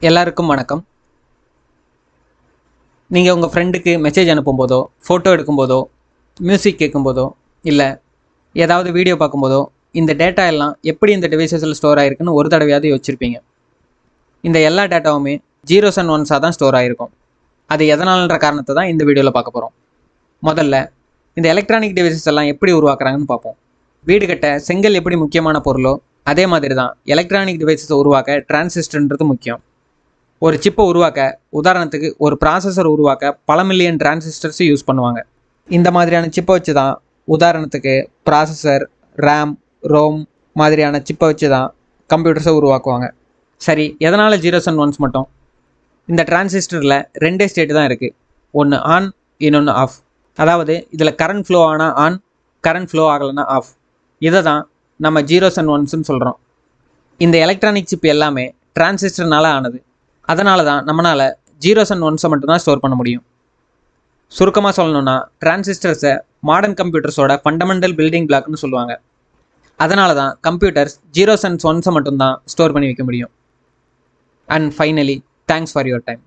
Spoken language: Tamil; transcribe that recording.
எல்லாருக்கும் வணக்கம். நீங்கள் உங்கள் ஃப்ரெண்டுக்கு மெசேஜ் அனுப்பும்போதோ, ஃபோட்டோ எடுக்கும்போதோ, மியூசிக் கேட்கும்போதோ, இல்லை ஏதாவது வீடியோ பார்க்கும்போதோ, இந்த டேட்டா எல்லாம் எப்படி இந்த டிவைசஸில் ஸ்டோர் ஆகிருக்குன்னு ஒரு தடவையாவது யோசிச்சிருப்பீங்க. இந்த எல்லா டேட்டாவுமே ஜீரோஸ் அண்ட் ஒன்ஸாக தான் ஸ்டோர் ஆகிருக்கும். அது எதனாலன்ற காரணத்தை தான் இந்த வீடியோவில் பார்க்க போகிறோம். முதல்ல இந்த எலக்ட்ரானிக் டிவைசஸ் எல்லாம் எப்படி உருவாக்குறாங்கன்னு பார்ப்போம். வீடு கட்ட செங்கல் எப்படி முக்கியமான பொருளோ அதே மாதிரி தான் எலக்ட்ரானிக் டிவைசஸை உருவாக்க டிரான்சிஸ்டர்ன்றது முக்கியம். ஒரு சிப்பை உருவாக்க, உதாரணத்துக்கு ஒரு ப்ராசஸர் உருவாக்க பல மில்லியன் டிரான்சிஸ்டர்ஸ் யூஸ் பண்ணுவாங்க. இந்த மாதிரியான சிப்பை வச்சு தான், உதாரணத்துக்கு ப்ராசஸர், ரேம், ரோம் மாதிரியான சிப்பை வச்சு தான் கம்ப்யூட்டர்ஸை உருவாக்குவாங்க. சரி, எதனால் ஜீரோஸ் அண்ட் ஒன்ஸ் மட்டும்? இந்த டிரான்சிஸ்டரில் ரெண்டே ஸ்டேட்டு தான் இருக்குது. ஒன்று ஆன், இன்னொன்று ஆஃப். அதாவது இதில் கரண்ட் ஃப்ளோ ஆனால் ஆன், கரண்ட் ஃப்ளோ ஆகலைன்னா ஆஃப். இதை தான் நம்ம ஜீரோஸ் அண்ட் ஒன்ஸ்ன்னு சொல்கிறோம். இந்த எலக்ட்ரானிக் சிப் எல்லாமே டிரான்சிஸ்டர்னால ஆனது. அதனால தான் நம்மளால் ஜீரோஸ் அண்ட் ஒன்ஸை மட்டும்தான் ஸ்டோர் பண்ண முடியும். சுருக்கமாக சொல்லணும்னா, டிரான்சிஸ்டர்ஸை மாடர்ன் கம்ப்யூட்டர்ஸோட ஃபண்டமெண்டல் பில்டிங் பிளாக்னு சொல்லுவாங்க. அதனால தான் கம்ப்யூட்டர்ஸ் ஜீரோஸ் அண்ட் ஒன்ஸை மட்டும்தான் ஸ்டோர் பண்ணி வைக்க முடியும். And finally, thanks for your time.